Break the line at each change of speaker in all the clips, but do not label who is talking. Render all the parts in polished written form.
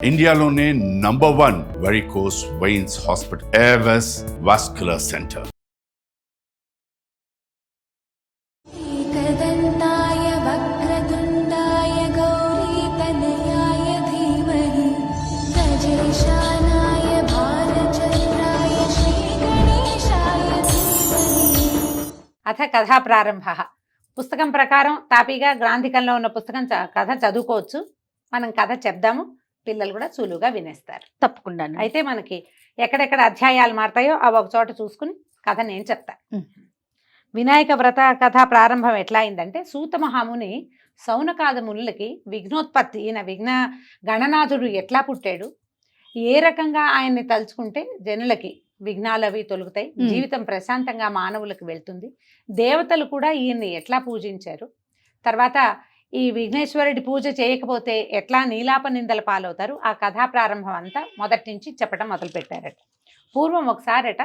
ఇండియాలోనే #1 varicose veins hospital Avis vascular centre.
एकदन्ताय वक्रतुण्डाय गौरीतनयाय धीमहि गजेशानाय भालचन्द्राय श्रीगणेशाय धीमहि.
అథ కథా ప్రారంభ. పుస్తకం ప్రకారం తాపీగా గ్రాంధికంలో ఉన్న పుస్తకం కథ చదువుకోవచ్చు. మనం కథ చెప్దాము, పిల్లలు కూడా సులువుగా వినేస్తారు.
తప్పకుండా.
అయితే మనకి ఎక్కడెక్కడ అధ్యాయాలు మారుతాయో అవి ఒక చోట చూసుకుని కథ నేను చెప్తాను. వినాయక వ్రత కథ ప్రారంభం ఎట్లా అయిందంటే, సూత మహాముని సౌనకాద మునులకి విఘ్నోత్పత్తి, ఈయన విఘ్న గణనాథుడు ఎట్లా పుట్టాడు, ఏ రకంగా ఆయన్ని తలుచుకుంటే జనులకి విఘ్నాలు అవి తొలుగుతాయి, జీవితం ప్రశాంతంగా మానవులకు వెళ్తుంది, దేవతలు కూడా ఈయన్ని ఎట్లా పూజించారు, తర్వాత ఈ విఘ్నేశ్వరుడి పూజ చేయకపోతే ఎట్లా నీలాప నిందల పాలవుతారు, ఆ కథా ప్రారంభం అంతా మొదటి నుంచి చెప్పడం మొదలుపెట్టారట. పూర్వం ఒకసారట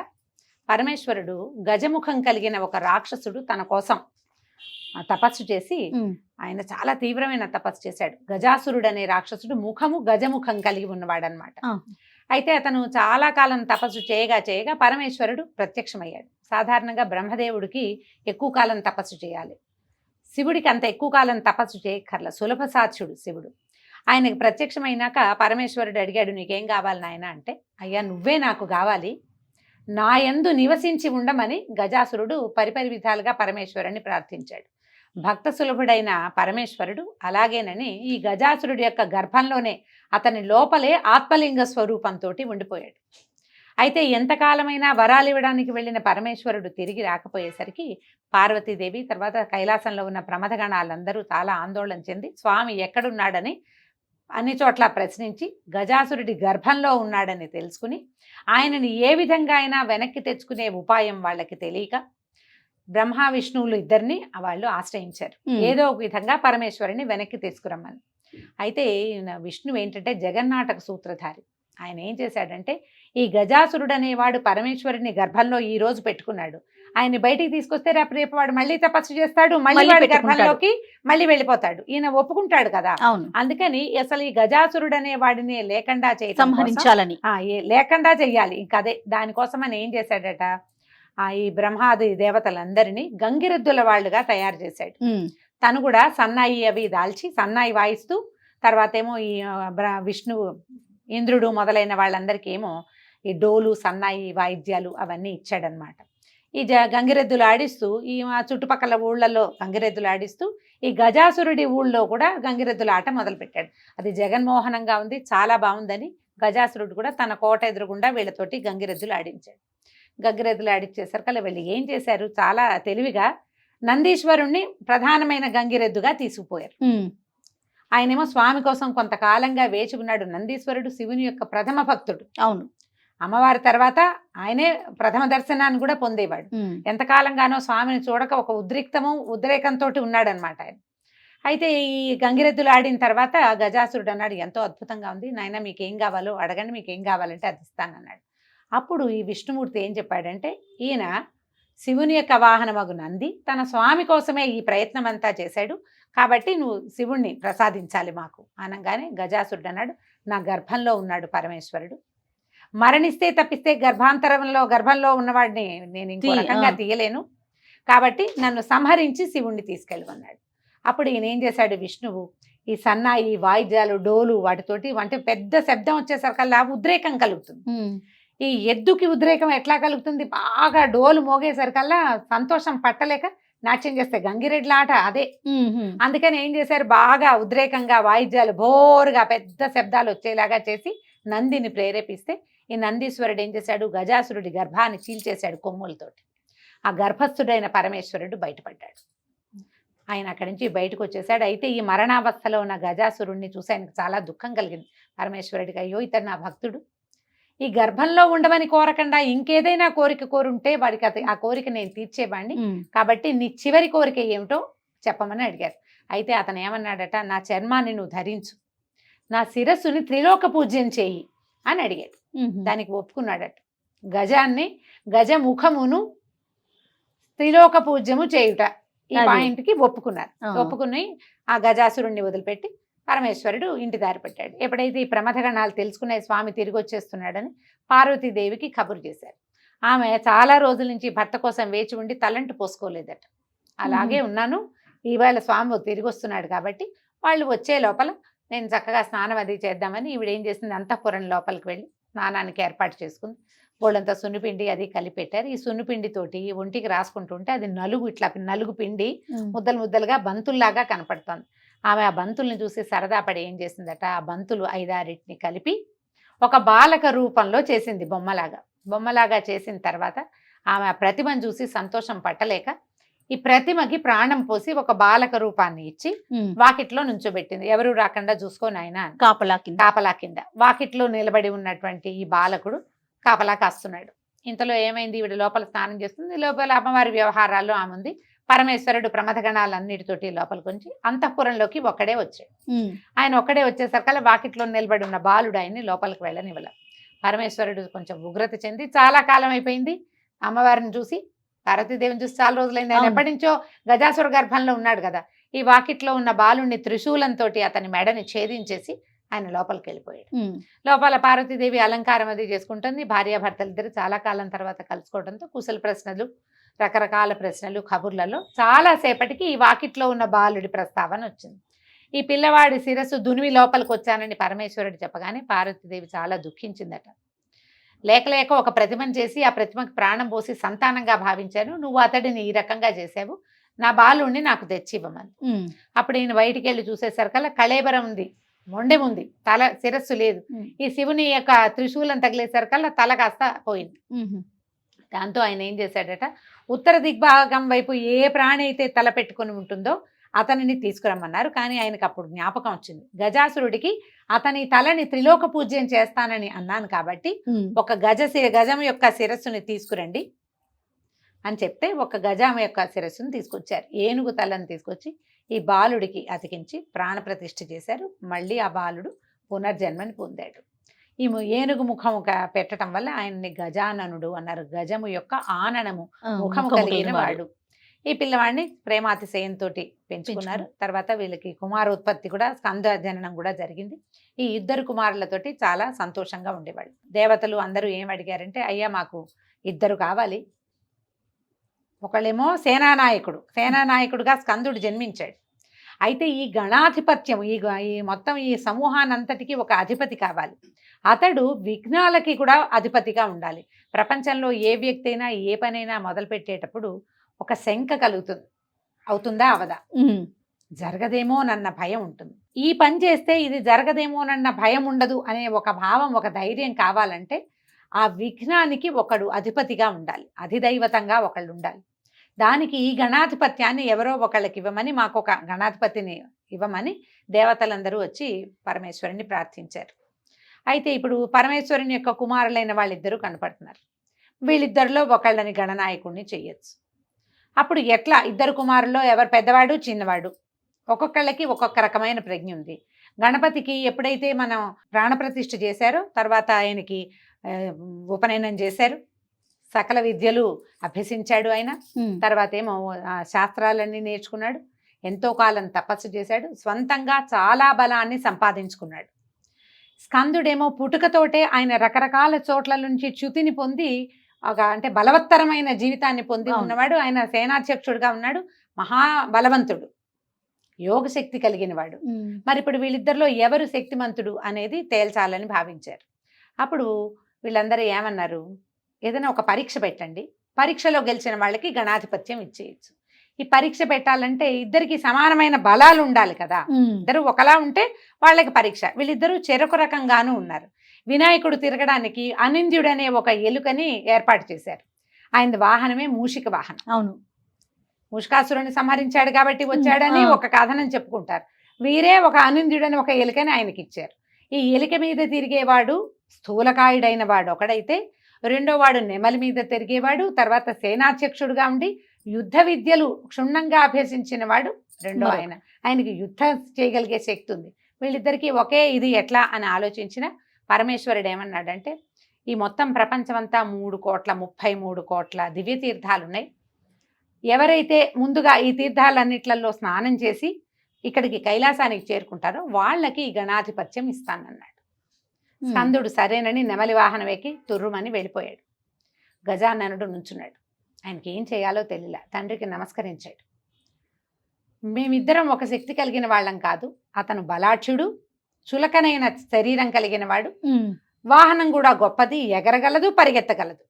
పరమేశ్వరుడు గజముఖం కలిగిన ఒక రాక్షసుడు తన కోసం తపస్సు చేసి, ఆయన చాలా తీవ్రమైన తపస్సు చేశాడు. గజాసురుడు అనే రాక్షసుడు ముఖము గజముఖం కలిగి ఉన్నవాడనమాట. అయితే అతను చాలా కాలం తపస్సు చేయగా చేయగా పరమేశ్వరుడు ప్రత్యక్షమయ్యాడు. సాధారణంగా బ్రహ్మదేవుడికి ఎక్కువ కాలం తపస్సు చేయాలి, శివుడికి అంత ఎక్కువ కాలం తపస్సు చేయక్కర్ల, సులభ సాధ్యుడు శివుడు. ఆయనకు ప్రత్యక్షమైనాక పరమేశ్వరుడు అడిగాడు, నీకేం కావాలి నాయన అంటే, అయ్యా నువ్వే నాకు కావాలి, నా యందు నివసించి ఉండమని గజాసురుడు పరిపరి విధాలుగా పరమేశ్వరుని ప్రార్థించాడు. భక్త సులభుడైన పరమేశ్వరుడు అలాగేనని ఈ గజాసురుడి యొక్క గర్భంలోనే అతని లోపలే ఆత్మలింగ స్వరూపంతో ఉండిపోయాడు. అయితే ఎంతకాలమైనా వరాలు ఇవ్వడానికి వెళ్ళిన పరమేశ్వరుడు తిరిగి రాకపోయేసరికి పార్వతీదేవి తర్వాత కైలాసంలో ఉన్న ప్రమథగణాలందరూ చాలా ఆందోళన చెంది స్వామి ఎక్కడున్నాడని అన్ని చోట్ల ప్రశ్నించి గజాసురుడి గర్భంలో ఉన్నాడని తెలుసుకుని ఆయనని ఏ విధంగా అయినా వెనక్కి తెచ్చుకునే ఉపాయం వాళ్ళకి తెలియక బ్రహ్మ విష్ణువులు ఇద్దరిని వాళ్ళు ఆశ్రయించారు. ఏదో ఒక విధంగా పరమేశ్వరుని వెనక్కి తీసుకురమ్మని. అయితే విష్ణువు ఏంటంటే జగన్నాటక సూత్రధారి. ఆయన ఏం చేశాడంటే, ఈ గజాసురుడు అనేవాడు పరమేశ్వరుని గర్భంలో ఈ రోజు పెట్టుకున్నాడు, ఆయన్ని బయటికి తీసుకొస్తే రేపు వాడు మళ్ళీ తపస్సు చేస్తాడు, మళ్ళీ వాడి గర్భంలోకి మళ్ళీ వెళ్ళిపోతాడు, ఈయన ఒప్పుకుంటాడు కదా. అందుకని అసలు ఈ గజాసురుడు అనే వాడిని లేకుండా
సంహరించాలని,
లేకుండా చెయ్యాలి. ఇంకా అదే దానికోసం అని ఏం చేశాడట, ఈ బ్రహ్మాది దేవతలందరినీ గంగిరెద్దుల వాళ్ళుగా తయారు చేశాడు. తను కూడా సన్నాయి అవి దాల్చి సన్నాయి వాయిస్తూ, తర్వాత ఏమో ఈ విష్ణువు ఇంద్రుడు మొదలైన వాళ్ళందరికీ ఏమో ఈ డోలు సన్నాయి వాయిద్యాలు అవన్నీ ఇచ్చాడనమాట. ఈ గంగిరెద్దులు ఆడిస్తూ ఈ చుట్టుపక్కల ఊళ్ళల్లో గంగిరెద్దులు ఆడిస్తూ ఈ గజాసురుడి ఊళ్ళో కూడా గంగిరెద్దుల ఆట మొదలుపెట్టాడు. అది జగన్మోహనంగా ఉంది, చాలా బాగుందని గజాసురుడు కూడా తన కోట ఎదురుగుండా వీళ్ళతోటి గంగిరెద్దులు ఆడించాడు. గంగిరెద్దులు ఆడించేసరికి వీళ్ళు ఏం చేశారు, చాలా తెలివిగా నందీశ్వరుణ్ణి ప్రధానమైన గంగిరెద్దుగా తీసుకుపోయారు. ఆయనేమో స్వామి కోసం కొంతకాలంగా వేచి ఉన్నాడు. నందీశ్వరుడు శివుని యొక్క ప్రథమ భక్తుడు.
అవును,
అమ్మవారి తర్వాత ఆయనే ప్రథమ దర్శనాన్ని కూడా పొందేవాడు. ఎంతకాలంగానో స్వామిని చూడక ఒక ఉద్రేకంతో ఉన్నాడనమాట ఆయన. అయితే ఈ గంగిరెద్దులు ఆడిన తర్వాత గజాసురుడు అన్నాడు, ఎంతో అద్భుతంగా ఉంది నాయన, మీకేం కావాలో అడగండి, మీకేం కావాలంటే అది ఇస్తానన్నాడు. అప్పుడు ఈ విష్ణుమూర్తి ఏం చెప్పాడంటే, ఈయన శివుని యొక్క వాహనమగు నంది తన స్వామి కోసమే ఈ ప్రయత్నం అంతా చేశాడు, కాబట్టి నువ్వు శివుణ్ణి ప్రసాదించాలి మాకు అనగానే గజాసురుడు అన్నాడు, నా గర్భంలో ఉన్నాడు పరమేశ్వరుడు, మరణిస్తే తప్పిస్తే గర్భంలో ఉన్నవాడిని నేను ఇంకో రకంగా తీయలేను, కాబట్టి నన్ను సంహరించి శివుణ్ణి తీసుకెళ్ళమన్నాడు. అప్పుడు ఈయన ఏం చేశాడు, విష్ణువు ఈ సన్నాయి వాయిద్యాలు డోలు వాటితోటి అంటే పెద్ద శబ్దం వచ్చేసరికల్లా ఉద్రేకం కలుగుతుంది. ఈ ఎద్దుకి ఉద్రేకం ఎట్లా కలుగుతుంది, బాగా డోలు మోగేసరికల్లా సంతోషం పట్టలేక నాట్యం చేస్తే గంగిరెడ్ల ఆట అదే. అందుకని ఏం చేశారు, బాగా ఉద్రేకంగా వాయిద్యాలు బోరుగా పెద్ద శబ్దాలు వచ్చేలాగా చేసి నందిని ప్రేరేపిస్తే ఈ నందీశ్వరుడు ఏం చేశాడు, గజాసురుడి గర్భాన్ని చీల్చేశాడు కొమ్ములతోటి. ఆ గర్భస్థుడైన పరమేశ్వరుడు బయటపడ్డాడు. ఆయన అక్కడి నుంచి బయటకు వచ్చేసాడు. అయితే ఈ మరణావస్థలో ఉన్న గజాసురుడిని చూసి ఆయనకు చాలా దుఃఖం కలిగింది. పరమేశ్వరుడికి, అయ్యో ఇతను నా భక్తుడు, ఈ గర్భంలో ఉండమని కోరకుండా ఇంకేదైనా కోరిక కోరుంటే వాడికి ఆ కోరిక నేను తీర్చేవాడిని, కాబట్టి నీ చివరి కోరిక ఏమిటో చెప్పమని అడిగారు. అయితే అతను ఏమన్నాడట, నా చర్మాన్ని నువ్వు ధరించు, నా శిరస్సుని త్రిలోక పూజ్యం చేయి అని అడిగాడు. దానికి ఒప్పుకున్నాడట. గజముఖమును త్రిలోక పూజ్యము చేయుట, ఈ పాయింట్కి ఒప్పుకున్నారు. ఒప్పుకుని ఆ గజాసురుణ్ణి వదిలిపెట్టి పరమేశ్వరుడు ఇంటి దారి పెట్టాడు. ఎప్పుడైతే ఈ ప్రమథగణాలు తెలుసుకునే స్వామి తిరిగి వచ్చేస్తున్నాడని పార్వతీదేవికి కబురు చేశారు. ఆమె చాలా రోజుల నుంచి భర్త కోసం వేచి ఉండి తలంటు పోసుకోలేదట. అలాగే ఉన్నాను, ఇవాళ స్వామి తిరిగి వస్తున్నాడు కాబట్టి వాళ్ళు వచ్చే లోపల నేను చక్కగా స్నానం అది చేద్దామని ఈవిడ ఏం చేసింది, అంతఃపురం లోపలికి వెళ్ళి స్నానానికి ఏర్పాటు చేసుకుంది. బోళ్ళంతా సున్నిపిండి అది కలిపెట్టారు. ఈ సున్నిపిండితోటి ఒంటికి రాసుకుంటుంటే అది నలుగు, ఇట్లా నలుగు పిండి ముద్దలు ముద్దలుగా బంతుల్లాగా కనపడుతోంది. ఆమె ఆ బంతుల్ని చూసి సరదా పడి ఏం చేసిందట, ఆ బంతులు 5-6 కలిపి ఒక బాలక రూపంలో చేసింది, బొమ్మలాగా చేసిన తర్వాత ఆమె ఆ ప్రతిమను చూసి సంతోషం పట్టలేక ఈ ప్రతిమకి ప్రాణం పోసి ఒక బాలక రూపాన్ని ఇచ్చి వాకిట్లో నుంచోబెట్టింది. ఎవరు రాకుండా చూసుకోని ఆయన కాపలా కింద వాకిట్లో నిలబడి ఉన్నటువంటి ఈ బాలకుడు కాపలా కాస్తున్నాడు. ఇంతలో ఏమైంది, ఈవిడ లోపల స్నానం చేస్తుంది, లోపల అమ్మవారి వ్యవహారాల్లో ఆమె ఉంది. పరమేశ్వరుడు ప్రమథగణాలన్నిటితోటి లోపలికి వచ్చి అంతఃపురంలోకి ఒక్కడే వచ్చాడు. ఆయన ఒక్కడే వచ్చేసరికల్లా వాకిట్లో నిలబడి ఉన్న బాలుడు ఆయన్ని లోపలికి వెళ్ళనివ్వల. పరమేశ్వరుడు కొంచెం ఉగ్రత చెంది, చాలా కాలం అయిపోయింది అమ్మవారిని చూసి, పార్వతీదేవిని చూసి చాలా రోజులైంది, ఆయన ఎప్పటి నుంచో గజాసుర గర్భంలో ఉన్నాడు కదా, ఈ వాకిట్లో ఉన్న బాలుడిని త్రిశూలంతో అతని మెడని ఛేదించేసి ఆయన లోపలికి వెళ్ళిపోయాడు. లోపల పార్వతీదేవి అలంకారం అది చేసుకుంటుంది. భార్యాభర్తలు ఇద్దరు చాలా కాలం తర్వాత కలుసుకోవడంతో కుశల ప్రశ్నలు, రకరకాల ప్రశ్నలు, కబుర్లలో చాలాసేపటికి ఈ వాకిట్లో ఉన్న బాలుడి ప్రస్తావన వచ్చింది. ఈ పిల్లవాడి శిరస్సు దునివి లోపలికి వచ్చానని పరమేశ్వరుడు చెప్పగానే పార్వతీదేవి చాలా దుఃఖించిందట. లేక ఒక ప్రతిమను చేసి ఆ ప్రతిమకి ప్రాణం పోసి సంతానంగా భావించాను, నువ్వు అతడిని ఈ రకంగా చేసావు, నా బాలుడిని నాకు తెచ్చి ఇవ్వమని. అప్పుడు ఈయన బయటికి వెళ్ళి చూసేసరికల్లా కళేబరం ఉంది, మొండెం ఉంది, శిరస్సు లేదు. ఈ శివుని యొక్క త్రిశూలం తగిలేసరికల్లా తల కాస్త పోయింది. దాంతో ఆయన ఏం చేశాడట, ఉత్తర దిగ్భాగం వైపు ఏ ప్రాణి అయితే తల పెట్టుకొని ఉంటుందో అతనిని తీసుకురమ్మన్నారు. కానీ ఆయనకు అప్పుడు జ్ఞాపకం వచ్చింది, గజాసురుడికి అతని తలని త్రిలోక పూజ్యం చేస్తానని అన్నాను కాబట్టి ఒక గజం యొక్క శిరస్సుని తీసుకురండి అని చెప్తే ఒక గజం యొక్క శిరస్సును తీసుకొచ్చారు. ఏనుగు తలని తీసుకొచ్చి ఈ బాలుడికి అతికించి ప్రాణప్రతిష్ఠ చేశారు. మళ్ళీ ఆ బాలుడు పునర్జన్మని పొందాడు. ఈ ఏనుగు ముఖము పెట్టడం వల్ల ఆయన్ని గజాననుడు అన్నారు. గజము యొక్క ఆననము, ముఖము కలిగిన వాడు. ఈ పిల్లవాడిని ప్రేమాతిశయంతో పెంచుకున్నారు. తర్వాత వీళ్ళకి కుమారోత్పత్తి కూడా, స్కంద జననం కూడా జరిగింది. ఈ ఇద్దరు కుమారులతోటి చాలా సంతోషంగా ఉండేవాళ్ళు. దేవతలు అందరూ ఏం అడిగారంటే, అయ్యా మాకు 2 కావాలి. ఒకళ్ళేమో సేనానాయకుడుగా స్కందుడు జన్మించాడు. అయితే ఈ గణాధిపత్యం, ఈ మొత్తం ఈ సమూహానంతటికీ ఒక అధిపతి కావాలి. అతడు విఘ్నాలకి కూడా అధిపతిగా ఉండాలి. ప్రపంచంలో ఏ వ్యక్తి అయినా ఏ పనైనా మొదలు పెట్టేటప్పుడు ఒక శంక కలుగుతుంది, అవుతుందా అవదా, జరగదేమోనన్న భయం ఉంటుంది. ఈ పని చేస్తే ఇది జరగదేమోనన్న భయం ఉండదు అనే ఒక భావం, ఒక ధైర్యం కావాలంటే ఆ విఘ్నానికి ఒకడు అధిపతిగా ఉండాలి, అధిదైవతంగా ఒకళ్ళు ఉండాలి. దానికి ఈ గణాధిపత్యాన్ని ఎవరో ఒకళ్ళకి ఇవ్వమని, మాకు ఒక గణాధిపతిని ఇవ్వమని దేవతలందరూ వచ్చి పరమేశ్వరుని ప్రార్థించారు. అయితే ఇప్పుడు పరమేశ్వరుని యొక్క కుమారులైన వాళ్ళిద్దరూ కనపడుతున్నారు. వీళ్ళిద్దరిలో ఒకళ్ళని గణనాయకుడిని చెయ్యొచ్చు. అప్పుడు ఎట్లా, 2 కుమారుల్లో ఎవరు పెద్దవాడు చిన్నవాడు, ఒక్కొక్కళ్ళకి ఒక్కొక్క రకమైన ప్రజ్ఞ ఉంది. గణపతికి ఎప్పుడైతే మనం ప్రాణప్రతిష్ఠ చేశారో తర్వాత ఆయనకి ఉపనయనం చేశారు, సకల విద్యలు అభ్యసించాడు ఆయన. తర్వాత ఏమో శాస్త్రాలన్నీ నేర్చుకున్నాడు, ఎంతో కాలం తపస్సు చేశాడు, స్వంతంగా చాలా బలాన్ని సంపాదించుకున్నాడు. స్కందుడేమో పుట్టుకతోటే ఆయన రకరకాల చోట్ల నుంచి చ్యుతిని పొంది అంటే బలవత్తరమైన జీవితాన్ని పొంది ఉన్నవాడు. ఆయన సేనాధ్యక్షుడుగా ఉన్నాడు, మహాబలవంతుడు, యోగశక్తి కలిగిన వాడు. మరి ఇప్పుడు వీళ్ళిద్దరిలో ఎవరు శక్తిమంతుడు అనేది తేల్చాలని భావించారు. అప్పుడు వీళ్ళందరూ ఏమన్నారు, ఏదైనా ఒక పరీక్ష పెట్టండి, పరీక్షలో గెలిచిన వాళ్ళకి గణాధిపత్యం ఇచ్చేయచ్చు. ఈ పరీక్ష పెట్టాలంటే ఇద్దరికి సమానమైన బలాలు ఉండాలి కదా, ఇద్దరు ఒకలా ఉంటే వాళ్ళకి పరీక్ష. వీళ్ళిద్దరూ చెరొక రకంగానూ ఉన్నారు. వినాయకుడు తిరగడానికి అనింద్యుడు అనే ఒక ఎలుకని ఏర్పాటు చేశారు. ఆయన వాహనమే మూషిక వాహనం. అవును, మూషికాసురుని సంహరించాడు కాబట్టి వచ్చాడని ఒక కథనం చెప్పుకుంటారు. వీరే ఒక అనింద్యుడు అని ఒక ఎలుకని ఆయనకి ఇచ్చారు. ఈ ఎలుక మీద తిరిగేవాడు స్థూలకాయుడైన వాడు ఒకడైతే, రెండో వాడు నెమలి మీద తిరిగేవాడు, తర్వాత సేనాధ్యక్షుడుగా ఉండి యుద్ధ విద్యలు క్షుణ్ణంగా అభ్యసించిన వాడు రెండో ఆయన. ఆయనకి యుద్ధం చేయగలిగే శక్తి ఉంది. వీళ్ళిద్దరికీ ఒకే ఇది ఎట్లా అని ఆలోచించిన పరమేశ్వరుడు ఏమన్నాడంటే, ఈ మొత్తం ప్రపంచమంతా 3,33 కోట్ల దివ్య తీర్థాలు ఉన్నాయి. ఎవరైతే ముందుగా ఈ తీర్థాలన్నిట్లలో స్నానం చేసి ఇక్కడికి కైలాసానికి చేరుకుంటారో వాళ్ళకి ఈ గణాధిపత్యం ఇస్తానన్నాడు. స్కందుడు సరేనని నెమలి వాహనం ఎక్కి తుర్రుమని వెళ్ళిపోయాడు. గజాననుడు నుంచున్నాడు. ఆయనకి ఏం చేయాలో తెలియలే. తండ్రికి నమస్కరించాడు. మేమిద్దరం ఒక శక్తి కలిగిన వాళ్ళం కాదు. అతను బలాఢ్యుడు, చులకనైన శరీరం కలిగిన వాడు, వాహనం కూడా గొప్పది, ఎగరగలదు, పరిగెత్తగలదు.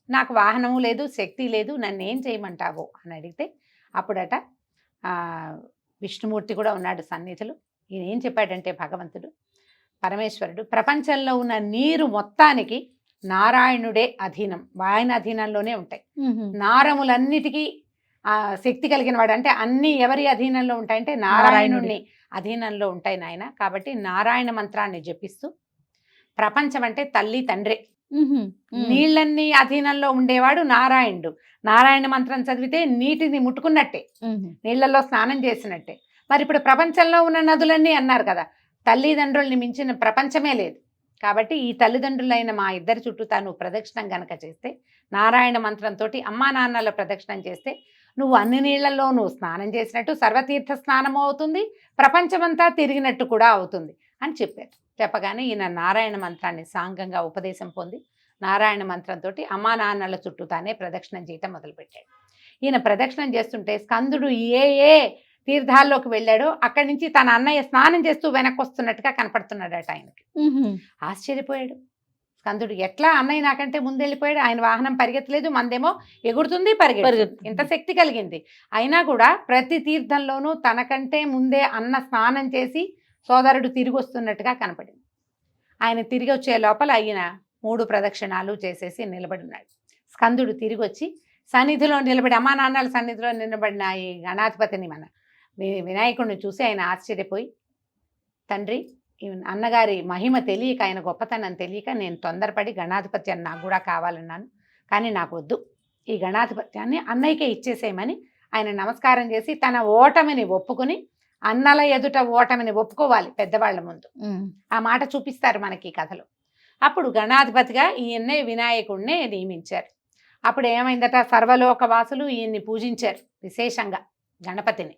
నాకు వాహనము లేదు, శక్తి లేదు, నన్ను ఏం చేయమంటావు అని అడిగితే అప్పుడట విష్ణుమూర్తి కూడా ఉన్నాడు సన్నిధిలో. ఈయన ఏం చెప్పాడంటే భగవంతుడు పరమేశ్వరుడు ప్రపంచంలో ఉన్న నీరు మొత్తానికి నారాయణుడే అధీనం, ఆయన అధీనంలోనే ఉంటాయి. నారములన్నిటికీ శక్తి కలిగిన వాడు. అంటే అన్ని ఎవరి అధీనంలో ఉంటాయంటే నారాయణుడిని అధీనంలో ఉంటాయి నాయన. కాబట్టి నారాయణ మంత్రాన్ని జపిస్తూ, ప్రపంచం అంటే తల్లి తండ్రి, నీళ్ళన్నీ అధీనంలో ఉండేవాడు నారాయణుడు. నారాయణ మంత్రం చదివితే నీటిని ముట్టుకున్నట్టే, నీళ్లలో స్నానం చేసినట్టే. మరి ఇప్పుడు ప్రపంచంలో ఉన్న నదులన్నీ అన్నారు కదా, తల్లిదండ్రుల్ని మించిన ప్రపంచమే లేదు. కాబట్టి ఈ తల్లిదండ్రులైన మా ఇద్దరి చుట్టూ తాను ప్రదక్షిణం గనక చేస్తే, నారాయణ మంత్రంతో అమ్మా నాన్నల ప్రదక్షిణం చేస్తే నువ్వు అన్ని నీళ్లలో నువ్వు స్నానం చేసినట్టు, సర్వతీర్థ స్నానము అవుతుంది, ప్రపంచమంతా తిరిగినట్టు కూడా అవుతుంది అని చెప్పారు. చెప్పగానే ఈయన నారాయణ మంత్రాన్ని సాంగంగా ఉపదేశం పొంది నారాయణ మంత్రంతో అమ్మా నాన్నల చుట్టూ తానే ప్రదక్షిణం చేయటం మొదలుపెట్టాడు. ఈయన ప్రదక్షిణం చేస్తుంటే స్కందుడు ఏ ఏ తీర్థాల్లోకి వెళ్ళాడో అక్కడి నుంచి తన అన్నయ్య స్నానం చేస్తూ వెనక్కి వస్తున్నట్టుగా కనపడుతున్నాడట ఆయనకి. ఆశ్చర్యపోయాడు స్కందుడు. ఎట్లా అన్నయ్య నాకంటే ముందెళ్ళిపోయాడు, ఆయన వాహనం పరిగెత్తలేదు, మందేమో ఎగురుతుంది, పరిగెడుతుంది, ఇంత శక్తి కలిగింది. అయినా కూడా ప్రతి తీర్థంలోనూ తనకంటే ముందే అన్న స్నానం చేసి సోదరుడు తిరిగి వస్తున్నట్టుగా కనపడింది. ఆయన తిరిగి వచ్చే లోపల ఆయన 3 ప్రదక్షిణాలు చేసేసి నిలబడినాడు. స్కందుడు తిరిగి వచ్చి సన్నిధిలో నిలబడి, అమ్మా నాన్నల సన్నిధిలో నిలబడిన ఈ గణాధిపతిని మన వినాయకుడిని చూసి ఆయన ఆశ్చర్యపోయి, తండ్రి అన్నగారి మహిమ తెలియక, ఆయన గొప్పతనం తెలియక నేను తొందరపడి గణాధిపత్యాన్ని నాకు కూడా కావాలన్నాను, కానీ నాకు వద్దు, ఈ గణాధిపత్యాన్ని అన్నయ్యకే ఇచ్చేసేయమని ఆయన నమస్కారం చేసి తన ఓటమిని ఒప్పుకుని, అన్నల ఎదుట ఓటమిని ఒప్పుకోవాలి పెద్దవాళ్ళ ముందు, ఆ మాట చూపిస్తారు మనకి ఈ కథలో. అప్పుడు గణాధిపతిగా ఈయన్నే వినాయకుడినే నియమించారు. అప్పుడు ఏమైందట, సర్వలోకవాసులు ఈయన్ని పూజించారు విశేషంగా గణపతిని.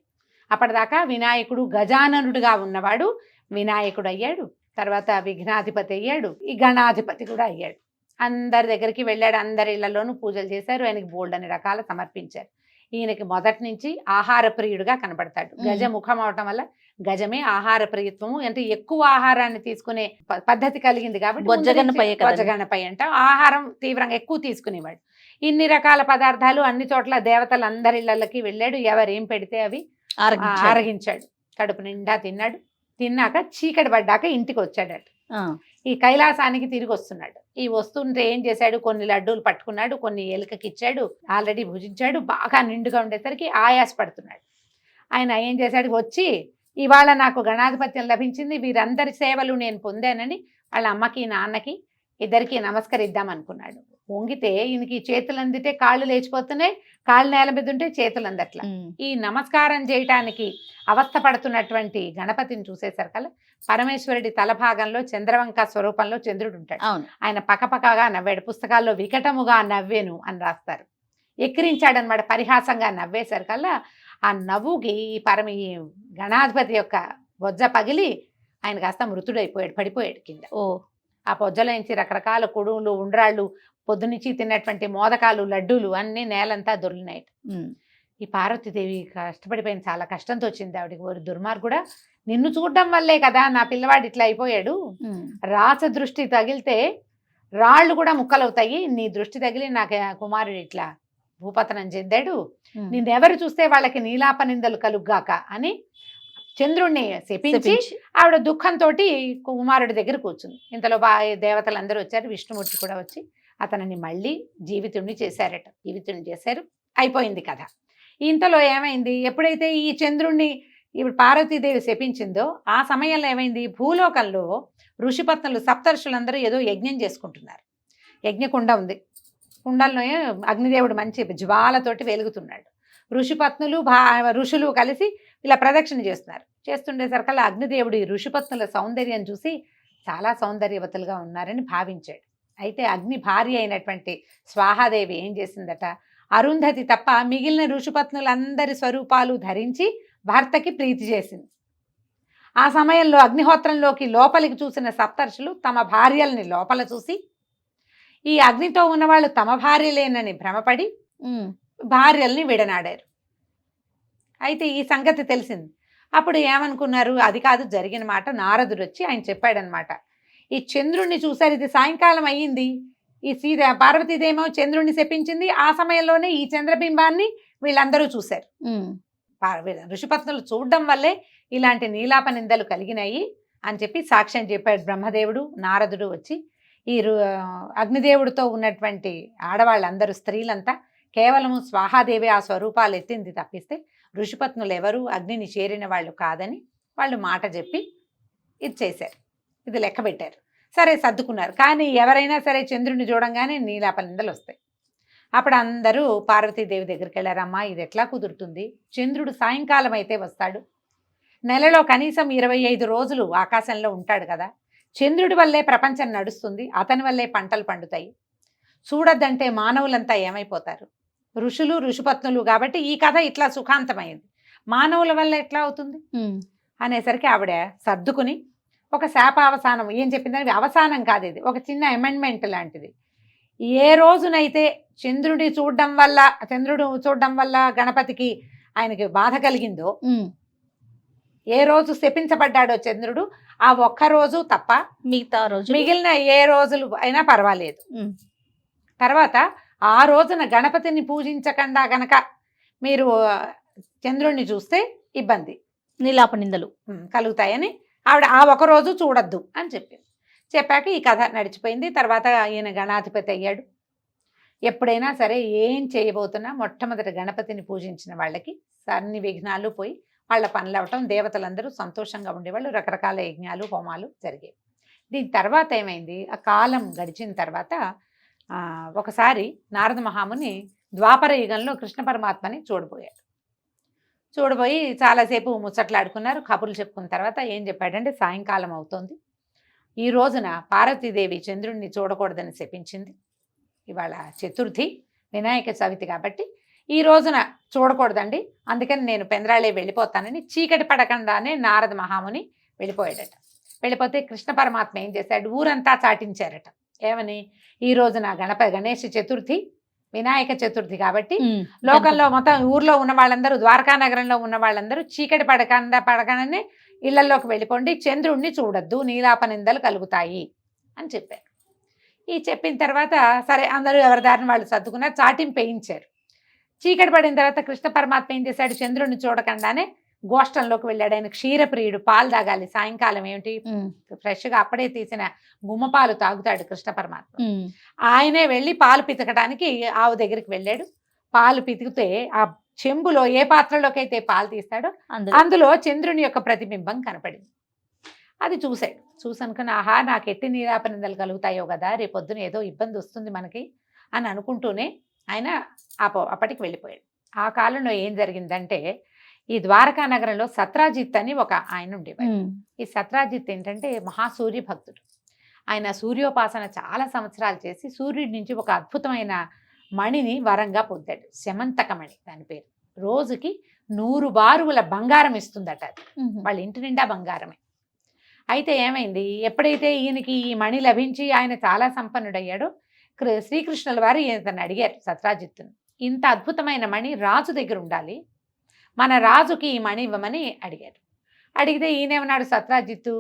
అప్పటిదాకా వినాయకుడు గజాననుడిగా ఉన్నవాడు వినాయకుడు అయ్యాడు, తర్వాత విఘ్నాధిపతి అయ్యాడు, ఈ గణాధిపతి కూడా అయ్యాడు. అందరి దగ్గరికి వెళ్ళాడు, అందరి ఇళ్లలోనూ పూజలు చేశారు, ఆయనకి బోల్డని రకాల సమర్పించారు. ఈయనకి మొదటి నుంచి ఆహార ప్రియుడుగా కనబడతాడు. గజ ముఖం అవటం వల్ల గజమే ఆహార ప్రియత్వము, అంటే ఎక్కువ ఆహారాన్ని తీసుకునే పద్ధతి కలిగింది కాబట్టి బొజ్జగన్నపై అంట ఆహారం తీవ్రంగా ఎక్కువ తీసుకునేవాడు. ఇన్ని రకాల పదార్థాలు అన్ని చోట్ల దేవతలు అందరి ఇళ్లకి వెళ్ళాడు, ఎవరేం పెడితే అవి ఆరగించాడు. కడుపు నిండా తిన్నాడు. తిన్నాక చీకటి పడ్డాక ఇంటికి వచ్చాడట. ఈ కైలాసానికి తిరిగి వస్తున్నాడు. ఈ వస్తుంటే ఏం చేశాడు, కొన్ని లడ్డూలు పట్టుకున్నాడు, కొన్ని ఎలుకకి ఇచ్చాడు, ఆల్రెడీ భుజించాడు. బాగా నిండుగా ఉండేసరికి ఆయాస పడుతున్నాడు. ఆయన ఏం చేశాడు, వచ్చి ఇవాళ నాకు గణాధిపత్యం లభించింది, వీరందరి సేవలు నేను పొందానని వాళ్ళ అమ్మకి నాన్నకి ఇద్దరికి నమస్కరిద్దాం అనుకున్నాడు. వంగితే ఈయనకి చేతులు అందితే కాళ్ళు లేచిపోతున్నాయి, కాళ్ళు నేల మీద ఉంటే చేతులు అందట్ల. ఈ నమస్కారం చేయటానికి అవస్థ పడుతున్నటువంటి గణపతిని చూసేసరికల్లా పరమేశ్వరుడి తలభాగంలో చంద్రవంక స్వరూపంలో చంద్రుడు ఉంటాడు. ఆయన పకపకగా నవ్వాడు. పుస్తకాల్లో వికటముగా నవ్వేను అని రాస్తారు. ఎక్కిరించాడనమాట, పరిహాసంగా నవ్వేసరికల్లా ఆ నవ్వుకి ఈ గణాధిపతి యొక్క బొజ్జ పగిలి ఆయన కాస్త మృతుడైపోయాడు, పడిపోయాడు కింద. ఆ పొజ్జలోంచి రకరకాల కొడువులు, ఉండ్రాళ్ళు, పొద్దునుంచి తిన్నటువంటి మోదకాలు, లడ్డూలు అన్నీ నేలంతా దొరికినాయి. ఈ పార్వతీదేవి కష్టపడిపోయింది, చాలా కష్టంతో వచ్చింది ఆవిడకి. ఓరి దుర్మార్గుడా, నిన్ను చూడడం వల్లే కదా నా పిల్లవాడు ఇట్లా అయిపోయాడు. రాచ దృష్టి తగిలితే రాళ్ళు కూడా ముక్కలవుతాయి, నీ దృష్టి తగిలి నాకు కుమారుడు ఇట్లా భూపతనం చెందాడు, నిన్నెవరు చూస్తే వాళ్ళకి నీలాప నిందలు కలుగ్గాక అని చంద్రుణ్ణి శపించి ఆవిడ దుఃఖంతో కుమారుడి దగ్గర కూర్చుంది. ఇంతలో దేవతలందరూ వచ్చారు, విష్ణుమూర్తి కూడా వచ్చి అతనిని మళ్ళీ జీవితుణ్ణి చేశారట. జీవితుణ్ణి చేశారు, అయిపోయింది కథ. ఇంతలో ఏమైంది, ఎప్పుడైతే ఈ చంద్రుణ్ణి ఇప్పుడు పార్వతీదేవి శపించిందో ఆ సమయంలో ఏమైంది, భూలోకంలో ఋషిపత్నులు సప్తర్షులందరూ ఏదో యజ్ఞం చేసుకుంటున్నారు. యజ్ఞకుండ ఉంది, కుండల్లో అగ్నిదేవుడు మంచి జ్వాలతోటి వెలుగుతున్నాడు. ఋషిపత్నులు ఋషులు కలిసి ఇలా ప్రదక్షిణ చేస్తున్నారు. చేస్తుండేసరికల్లా అగ్నిదేవుడు ఋషిపత్నుల సౌందర్యం చూసి చాలా సౌందర్యవతులుగా ఉన్నారని భావించాడు. అయితే అగ్ని భార్య అయినటువంటి స్వాహాదేవి ఏం చేసిందట, అరుంధతి తప్ప మిగిలిన ఋషిపత్నులందరి స్వరూపాలు ధరించి భర్తకి ప్రీతి చేసింది. ఆ సమయంలో అగ్నిహోత్రంలోకి లోపలికి చూసిన సప్తర్షులు తమ భార్యల్ని లోపల చూసి ఈ అగ్నితో ఉన్నవాళ్ళు తమ భార్యలేనని భ్రమపడి భార్యల్ని విడనాడారు. అయితే ఈ సంగతి తెలిసింది. అప్పుడు ఏమనుకున్నారు, అది కాదు జరిగిన మాట. నారదుడు వచ్చి ఆయన చెప్పాడనమాట, ఈ చంద్రుణ్ణి చూశారు, ఇది సాయంకాలం అయ్యింది, ఈ పార్వతీదేమో చంద్రుణ్ణి శపించింది, ఆ సమయంలోనే ఈ చంద్రబింబాన్ని వీళ్ళందరూ చూశారు. ఋషిపత్నులు చూడడం వల్లే ఇలాంటి నీలాప నిందలు కలిగినాయి అని చెప్పి సాక్ష్యం చెప్పాడు బ్రహ్మదేవుడు. నారదుడు వచ్చి ఈ అగ్నిదేవుడితో ఉన్నటువంటి ఆడవాళ్ళందరూ స్త్రీలంతా కేవలము స్వాహాదేవి ఆ స్వరూపాలు ఎత్తింది తప్పిస్తే ఋషిపత్నులు ఎవరు అగ్నిని చేరిన వాళ్ళు కాదని వాళ్ళు మాట చెప్పి ఇది చేశారు, ఇది లెక్క పెట్టారు. సరే సర్దుకున్నారు. కానీ ఎవరైనా సరే చంద్రుడిని చూడంగానే నీలాప నిందలు వస్తాయి. అప్పుడు అందరూ పార్వతీదేవి దగ్గరికి వెళ్ళారమ్మా, ఇది ఎట్లా కుదురుతుంది, చంద్రుడు సాయంకాలం అయితే వస్తాడు, నెలలో కనీసం 25 రోజులు ఆకాశంలో ఉంటాడు కదా, చంద్రుడి వల్లే ప్రపంచం నడుస్తుంది, అతని వల్లే పంటలు పండుతాయి, చూడొద్దంటే మానవులంతా ఏమైపోతారు, ఋషులు ఋషిపత్నులు కాబట్టి ఈ కథ ఇట్లా సుఖాంతమైంది, మానవుల వల్ల ఎట్లా అవుతుంది అనేసరికి ఆవిడ సర్దుకుని ఒక శాపావసానం ఏం చెప్పిందని, అవసానం కాదు ఇది, ఒక చిన్న అమెండ్మెంట్ లాంటిది. ఏ రోజునైతే చంద్రుడు చూడడం వల్ల గణపతికి ఆయనకి బాధ కలిగిందో, ఏ రోజు శపించబడ్డాడో చంద్రుడు, ఆ ఒక్క రోజు తప్ప మిగిలిన ఏ రోజులు అయినా పర్వాలేదు. తర్వాత ఆ రోజున గణపతిని పూజించకుండా గనక మీరు చంద్రుడిని చూస్తే ఇబ్బంది, నీలాప నిందలు కలుగుతాయని ఆవిడ ఆ ఒక రోజు చూడొద్దు అని చెప్పింది. చెప్పాక ఈ కథ నడిచిపోయింది. తర్వాత ఈయన గణాధిపతి అయ్యాడు. ఎప్పుడైనా సరే ఏం చేయబోతున్నా మొట్టమొదటి గణపతిని పూజించిన వాళ్ళకి అన్ని విఘ్నాలు పోయి వాళ్ళ పనులు అవటం, దేవతలందరూ సంతోషంగా ఉండేవాళ్ళు, రకరకాల యజ్ఞాలు హోమాలు జరిగేవి. దీని తర్వాత ఏమైంది, ఆ కాలం గడిచిన తర్వాత ఒకసారి నారద మహాముని ద్వాపర యుగంలో కృష్ణ పరమాత్మని చూడబోయి చాలాసేపు ముచ్చట్లాడుకున్నారు, కబుర్లు చెప్పుకున్న తర్వాత ఏం చెప్పాడంటే, సాయంకాలం అవుతోంది, ఈ రోజున పార్వతీదేవి చంద్రుడిని చూడకూడదని శపించింది, ఇవాళ చతుర్థి వినాయక చవితి కాబట్టి ఈ రోజున చూడకూడదండి, అందుకని నేను పెందరాళే వెళ్ళిపోతానని చీకటి పడకుండానే నారద మహాముని వెళ్ళిపోయాడట. వెళ్ళిపోతే కృష్ణ పరమాత్మ ఏం చేశాడు, ఊరంతా చాటించారట. ఏమని, ఈ రోజున గణేష్ చతుర్థి వినాయక చతుర్థి కాబట్టి లోకంలో మొత్తం ఊర్లో ఉన్న వాళ్ళందరూ, ద్వారకా నగరంలో ఉన్న వాళ్ళందరూ చీకటి పడగానే ఇళ్లలోకి వెళ్ళిపోండి, చంద్రుడిని చూడొద్దు, నీలాప నిందలు కలుగుతాయి అని చెప్పారు. ఈ చెప్పిన తర్వాత సరే అందరూ ఎవరి దారిని వాళ్ళు సర్దుకున్నారు, చాటింపు వేయించారు. చీకటి పడిన తర్వాత కృష్ణ పరమాత్మ ఏం చేశాడు, చంద్రుడిని చూడకుండానే గోష్టంలోకి వెళ్ళాడు. ఆయన క్షీరప్రియుడు, పాలు తాగాలి, సాయంకాలం ఏమిటి ఫ్రెష్గా అప్పుడే తీసిన గుమ్మపాలు తాగుతాడు కృష్ణ పరమాత్మ. ఆయనే వెళ్ళి పాలు పితకడానికి ఆవు దగ్గరికి వెళ్ళాడు. పాలు పితికితే ఆ చెంబులో ఏ పాత్రలోకి అయితే పాలు తీస్తాడో అందులో చంద్రుని యొక్క ప్రతిబింబం కనపడింది. అది చూశాడు. చూసనుకుని ఆహా, నాకు ఎట్టి నీలాప నిందలు కలుగుతాయో కదా, రేపొద్దున ఏదో ఇబ్బంది వస్తుంది మనకి అని అనుకుంటూనే ఆయన అప్పటికి వెళ్ళిపోయాడు. ఆ కాలంలో ఏం జరిగిందంటే, ఈ ద్వారకా నగరంలో సత్రాజిత్ అని ఒక ఆయన ఉండేవాడు. ఈ సత్రాజిత్ ఏంటంటే మహాసూర్య భక్తుడు. ఆయన సూర్యోపాసన చాలా సంవత్సరాలు చేసి సూర్యుడి నుంచి ఒక అద్భుతమైన మణిని వరంగా పొందాడు. శమంతకమణి దాని పేరు. రోజుకి 100 బారువుల బంగారం ఇస్తుందట. వాళ్ళ ఇంటి నిండా బంగారమే. అయితే ఏమైంది, ఎప్పుడైతే ఈయనకి ఈ మణి లభించి ఆయన చాలా సంపన్నుడయ్యాడో, శ్రీకృష్ణుల వారు ఈయనని అడిగారు సత్రాజిత్తును, ఇంత అద్భుతమైన మణి రాజు దగ్గర ఉండాలి, మన రాజుకి ఈ మణి ఇవ్వమని అడిగారు. అడిగితే ఈయనేమన్నాడు సత్రాజిత్తు,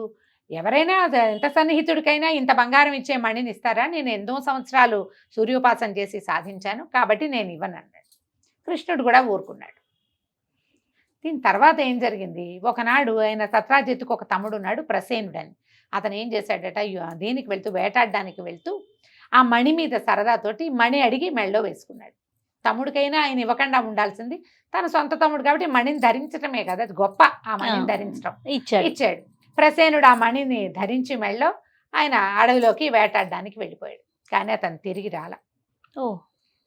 ఎవరైనా ఎంత సన్నిహితుడికైనా ఇంత బంగారం ఇచ్చే మణిని ఇస్తారా, నేను ఎన్నో సంవత్సరాలు సూర్యోపాసన చేసి సాధించాను కాబట్టి నేను ఇవ్వను అన్నాడు. కృష్ణుడు కూడా ఊరుకున్నాడు. దీని తర్వాత ఏం జరిగింది, ఒకనాడు ఆయన సత్రాజిత్తుకు ఒక తమ్ముడు ఉన్నాడు ప్రసేనుడని. అతను ఏం చేశాడట, దీనికి వెళ్తూ వేటాడడానికి వెళ్తూ ఆ మణి మీద సరదాతోటి మణి అడిగి మెళ్ళో వేసుకున్నాడు. తమ్ముడికైనా ఆయన ఇవ్వకుండా ఉండాల్సింది, తన సొంత తమ్ముడు కాబట్టి మణిని ధరించటమే కదా గొప్ప, ఆ మణిని ధరించడం ఇచ్చాడు. ప్రసేనుడు ఆ మణిని ధరించి మెళ్ళో ఆయన అడవిలోకి వేటాడడానికి వెళ్ళిపోయాడు. కానీ అతను తిరిగి రాల.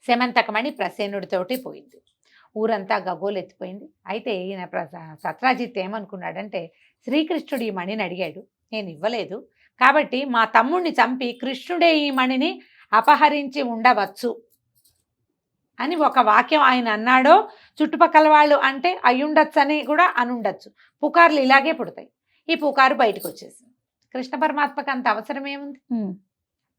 శమంతకమణి ప్రసేనుడితోటి పోయింది. ఊరంతా గగోలెత్తిపోయింది. అయితే ఈయన సత్రాజిత్ ఏమనుకున్నాడంటే, శ్రీకృష్ణుడు ఈ మణిని అడిగాడు, నేను ఇవ్వలేదు కాబట్టి మా తమ్ముడిని చంపి కృష్ణుడే ఈ మణిని అపహరించి ఉండవచ్చు అని ఒక వాక్యం ఆయన అన్నాడో చుట్టుపక్కల వాళ్ళు అంటే అయ్యుండొచ్చు అని కూడా అనుండొచ్చు. పుకార్లు ఇలాగే పుడతాయి. ఈ పుకారు బయటకు వచ్చేసింది. కృష్ణ పరమాత్మకు అంత అవసరం ఏముంది?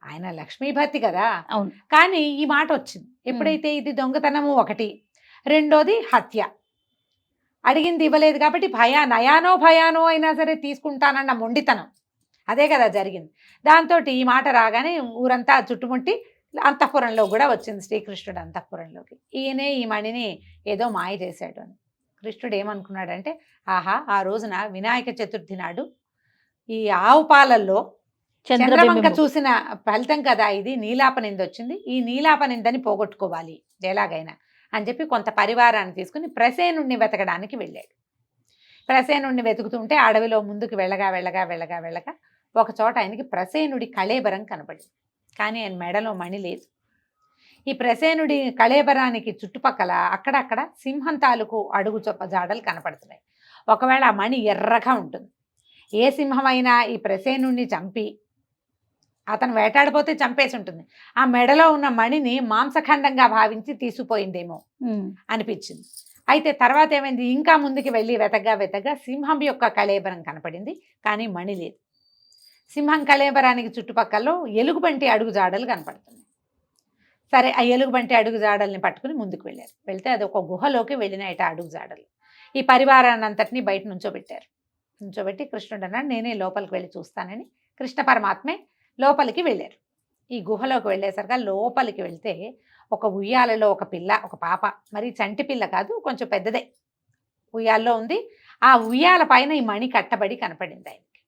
ఆయన లక్ష్మీభర్తి కదా.
అవును.
కానీ ఈ మాట వచ్చింది. ఎప్పుడైతే ఇది దొంగతనము ఒకటి, రెండోది హత్య, అడిగింది ఇవ్వలేదు కాబట్టి నయానో భయానో అయినా సరే తీసుకుంటానన్న మొండితనం, అదే కదా జరిగింది. దాంతో ఈ మాట రాగానే ఊరంతా చుట్టుముట్టి అంతఃపురంలో కూడా వచ్చింది, శ్రీకృష్ణుడు అంతఃపురంలోకి. ఈయనే ఈ మణిని ఏదో మాయ చేశాడు అని. కృష్ణుడు ఏమనుకున్నాడంటే, ఆహా, ఆ రోజున వినాయక చతుర్థి నాడు ఈ ఆవు పాలల్లో చంద్రవంక చూసిన ఫలితం కదా ఇది, నీలాపనింద వచ్చింది, ఈ నీలాపనిందని పోగొట్టుకోవాలి ఎలాగైనా అని చెప్పి కొంత పరివారాన్ని తీసుకుని ప్రసేనుణ్ణి వెతకడానికి వెళ్ళాడు. ప్రసేనుణ్ణి వెతుకుతుంటే అడవిలో ముందుకు వెళ్ళగా వెళ్ళగా వెళ్ళగా వెళ్ళగా ఒక చోట ఆయనకి ప్రసేనుడి కళేబరం కనపడింది. కానీ ఆయన మెడలో మణి లేదు. ఈ ప్రసేనుడి కళేబరానికి చుట్టుపక్కల అక్కడక్కడ సింహం తాలూకు అడుగు చొప్ప జాడలు కనపడుతున్నాయి. ఒకవేళ ఆ మణి ఎర్రగా ఉంటుంది. ఏ సింహమైనా ఈ ప్రసేనుడిని చంపి అతను వేటాడిపోతే చంపేసి ఉంటుంది. ఆ మెడలో ఉన్న మణిని మాంసఖండంగా భావించి తీసుకుపోయిందేమో అనిపించింది. అయితే తర్వాత ఏమైంది, ఇంకా ముందుకు వెళ్ళి వెతగ్గా సింహం యొక్క కళేబరం కనపడింది, కానీ మణి లేదు. సింహం కళేబరానికి చుట్టుపక్కల ఎలుగుబంటి అడుగు జాడలు కనపడుతున్నాయి. సరే, ఆ ఎలుగుబంటి అడుగు జాడల్ని పట్టుకుని ముందుకు వెళ్ళారు. వెళ్తే అది ఒక గుహలోకి వెళ్ళినాయట అడుగు జాడలు. ఈ పరివారాన్ని అంతటినీ బయట నుంచోబెట్టారు. నుంచోబెట్టి కృష్ణుడు అన్నాడు, నేనే లోపలికి వెళ్ళి చూస్తానని కృష్ణ పరమాత్మే లోపలికి వెళ్ళారు. ఈ గుహలోకి వెళ్ళేసరిగా లోపలికి వెళ్తే ఒక ఉయ్యాలలో ఒక పిల్ల, ఒక పాప, మరి చంటి పిల్ల కాదు, కొంచెం పెద్దదే, ఉయ్యాల్లో ఉంది. ఆ ఉయ్యాల పైన ఈ మణి కట్టబడి కనపడింది ఆయనకి.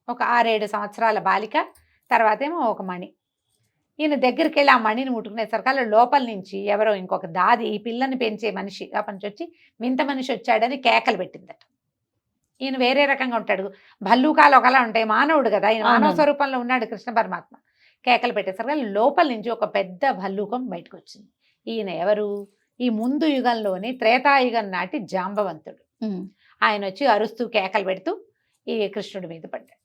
ఒక 6-7 సంవత్సరాల బాలిక, తర్వాత ఏమో ఒక మణి. ఈయన దగ్గరికి వెళ్ళి ఆ మణిని ముట్టుకునేసరికల్లా లోపల నుంచి ఎవరో ఇంకొక దాది, ఈ పిల్లని పెంచే మనిషి ఆ పని వచ్చి వింత మనిషి వచ్చాడని కేకలు పెట్టిందట. ఈయన వేరే రకంగా ఉంటాడు, భల్లూకాలు ఒకలా ఉంటాయి, మానవుడు కదా, ఈయన మానవ స్వరూపంలో ఉన్నాడు కృష్ణ పరమాత్మ. కేకలు పెట్టేసరికి లోపల నుంచి ఒక పెద్ద భల్లూకం బయటకు వచ్చింది. ఈయన ఎవరు? ఈ ముందు యుగంలోని త్రేతాయుగం నాటి జాంబవంతుడు. ఆయన వచ్చి అరుస్తూ కేకలు పెడుతూ ఈ కృష్ణుడి మీద పడ్డాడు.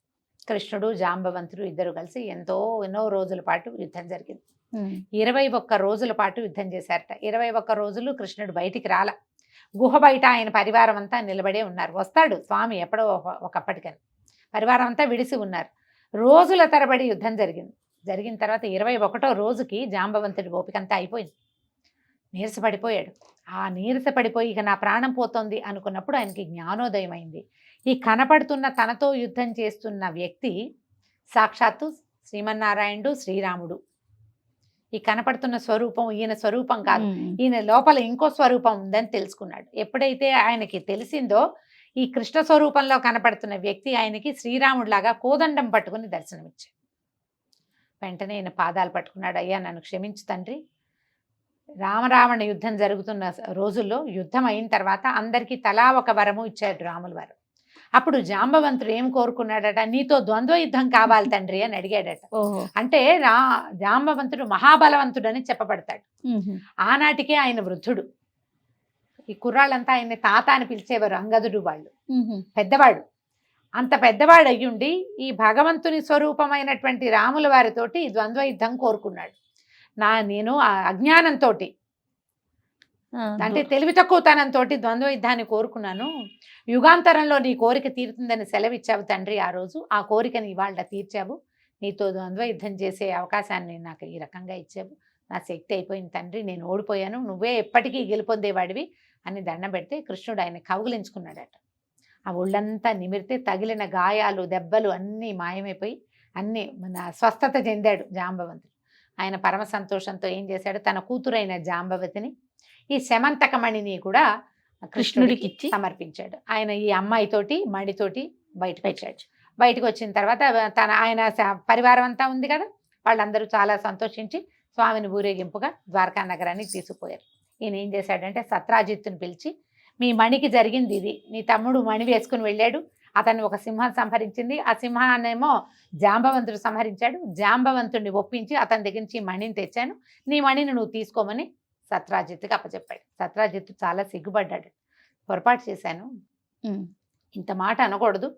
కృష్ణుడు జాంబవంతుడు ఇద్దరు కలిసి ఎన్నో రోజుల పాటు యుద్ధం జరిగింది. 21 రోజుల పాటు యుద్ధం చేశారట. 21 రోజులు కృష్ణుడు బయటికి రాల. గుహ బయట ఆయన పరివారం అంతా నిలబడే ఉన్నారు. వస్తాడు స్వామి ఎప్పుడో ఒకప్పటికని. పరివారం అంతా విడిసి ఉన్నారు. రోజుల తరబడి యుద్ధం జరిగింది. జరిగిన తర్వాత 21వ రోజుకి జాంబవంతుడి ఓపికంతా అయిపోయింది. నీరసపడిపోయాడు. ఆ నీరసపడిపోయి ఇక నా ప్రాణం పోతోంది అనుకున్నప్పుడు ఆయనకి జ్ఞానోదయం అయింది. ఈ కనపడుతున్న తనతో యుద్ధం చేస్తున్న వ్యక్తి సాక్షాత్తు శ్రీమన్నారాయణుడు, శ్రీరాముడు. ఈ కనపడుతున్న స్వరూపం ఈయన స్వరూపం కాదు, ఈయన లోపల ఇంకో స్వరూపం ఉందని తెలుసుకున్నాడు. ఎప్పుడైతే ఆయనకి తెలిసిందో ఈ కృష్ణ స్వరూపంలో కనపడుతున్న వ్యక్తి ఆయనకి శ్రీరాముడిలాగా కోదండం పట్టుకుని దర్శనమిచ్చాడు. వెంటనే ఈయన పాదాలు పట్టుకున్నాడు, అయ్యా నన్ను క్షమించు తండ్రి. రామరావణ యుద్ధం జరుగుతున్న రోజుల్లో యుద్ధం అయిన తర్వాత అందరికీ తలా ఒక వరము ఇచ్చాడు రాముల వారు. అప్పుడు జాంబవంతుడు ఏం కోరుకున్నాడట, నీతో ద్వంద్వ యుద్ధం కావాలి తండ్రి అని అడిగాడట. అంటే జాంబవంతుడు మహాబలవంతుడు అని చెప్పబడతాడు. ఆనాటికే ఆయన వృద్ధుడు. ఈ కుర్రాళ్ళంతా ఆయన్ని తాత అని పిలిచేవారు, అంగదుడు వాళ్ళు, పెద్దవాడు. అంత పెద్దవాడు అయ్యుండి ఈ భగవంతుని స్వరూపమైనటువంటి రాముల వారితోటి ద్వంద్వ యుద్ధం కోరుకున్నాడు. నేను అజ్ఞానంతో, అంటే తెలివి తక్కువతనంతో ద్వంద్వ యుద్ధాన్ని కోరుకున్నాను. యుగాంతరంలో నీ కోరిక తీరుతుందని సెలవిచ్చావు తండ్రి ఆ రోజు. ఆ కోరికని ఇవాళ తీర్చావు. నీతో ద్వంద్వ యుద్ధం చేసే అవకాశాన్ని నాకు ఈ రకంగా ఇచ్చావు. నా శక్తి అయిపోయింది తండ్రి, నేను ఓడిపోయాను, నువ్వే ఎప్పటికీ గెలుపొందేవాడివి అని దండం పెడితే కృష్ణుడు ఆయన కౌగిలించుకున్నాడట. ఆ ఒళ్ళంతా నిమిరితే తగిలిన గాయాలు దెబ్బలు అన్నీ మాయమైపోయి అన్నీ స్వస్థత చెందాడు జాంబవంతుడు. ఆయన పరమ సంతోషంతో ఏం చేశాడు, తన కూతురైన జాంబవతిని ఈ శమంతకమణిని కూడా కృష్ణుడికి ఇచ్చి సమర్పించాడు. ఆయన ఈ అమ్మాయితోటి మణితోటి బయటకు వచ్చాడు. బయటకు వచ్చిన తర్వాత ఆయన పరివారం అంతా ఉంది కదా, వాళ్ళందరూ చాలా సంతోషించి స్వామిని ఊరేగింపుగా ద్వారకా నగరానికి తీసుకుపోయారు. ఈయన ఏం చేశాడంటే సత్రాజిత్తుని పిలిచి, మీ మణికి జరిగింది ఇది, నీ తమ్ముడు మణి వేసుకుని వెళ్ళాడు, అతన్ని ఒక సింహం సంహరించింది, ఆ సింహాన్నేమో జాంబవంతుడు సంహరించాడు, జాంబవంతుడిని ఒప్పించి అతని దగ్గర నుంచి మణిని తెచ్చాను, నీ మణిని నువ్వు తీసుకోమని సత్రాజిత్తుకి అప్పచెప్పాడు. సత్రాజిత్తు చాలా సిగ్గుపడ్డాడు. పొరపాటు చేశాను, ఇంత మాట అనకూడదు,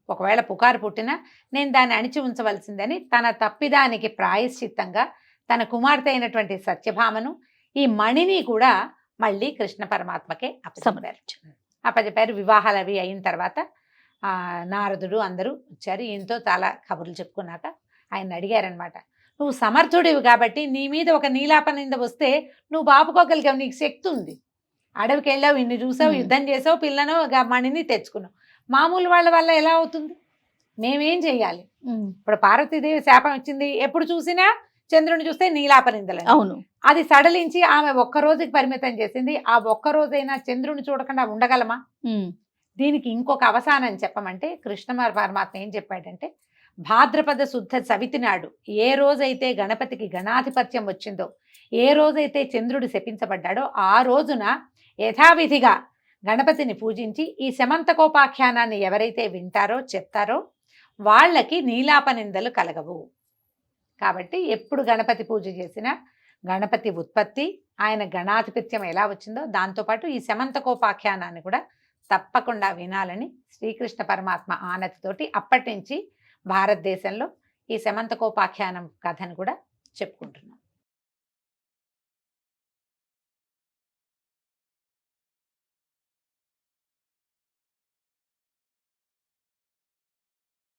ఒకవేళ పుకారు పుట్టినా నేను దాన్ని అణిచి ఉంచవలసిందని తన తప్పిదానికి ప్రాయశ్చిత్తంగా తన కుమార్తె అయినటువంటి సత్యభామను ఈ మణిని కూడా మళ్ళీ కృష్ణ పరమాత్మకే అప్పచెప్పారు. వివాహాలు అవి అయిన తర్వాత నారదుడు అందరూ వచ్చారు. ఈయనతో చాలా కబుర్లు చెప్పుకున్నాక ఆయన అడిగారనమాట, నువ్వు సమర్థుడివి కాబట్టి నీ మీద ఒక నీలాపనింద వస్తే నువ్వు బాపుకోగలిగావు, నీకు శక్తి ఉంది, అడవికి వెళ్ళావు, ఇన్ని చూసావు, యుద్ధం చేసావు, పిల్లను మణిని తెచ్చుకున్నావు. మామూలు వాళ్ళ వల్ల ఎలా అవుతుంది? మేమేం చెయ్యాలి? ఇప్పుడు పార్వతీదేవి శాపం ఇచ్చింది, ఎప్పుడు చూసినా చంద్రుని చూస్తే నీలాపనిందలు.
అవును,
అది సడలించి ఆమె ఒక్క రోజుకి పరిమితం చేసింది. ఆ ఒక్క రోజైనా చంద్రుని చూడకుండా ఉండగలమా? దీనికి ఇంకొక అవసానం చెప్పమంటే కృష్ణ పరమాత్మ ఏం చెప్పాడంటే, భాద్రపద శుద్ధ సవితి నాడు ఏ రోజైతే గణపతికి గణాధిపత్యం వచ్చిందో, ఏ రోజైతే చంద్రుడు శపించబడ్డాడో ఆ రోజున యథావిధిగా గణపతిని పూజించి ఈ శమంతకోపాఖ్యానాన్ని ఎవరైతే వింటారో చెప్తారో వాళ్ళకి నీలాపనిందలు కలగవు. కాబట్టి ఎప్పుడు గణపతి పూజ చేసినా గణపతి ఉత్పత్తి, ఆయన గణాధిపత్యం ఎలా వచ్చిందో దాంతోపాటు ఈ శమంతకోపాఖ్యానాన్ని కూడా తప్పకుండా వినాలని శ్రీకృష్ణ పరమాత్మ ఆనతితోటి అప్పటి నుంచి భారతదేశంలో ఈ శమంతకోపాఖ్యానం కథను కూడా చెప్పుకుంటున్నారు.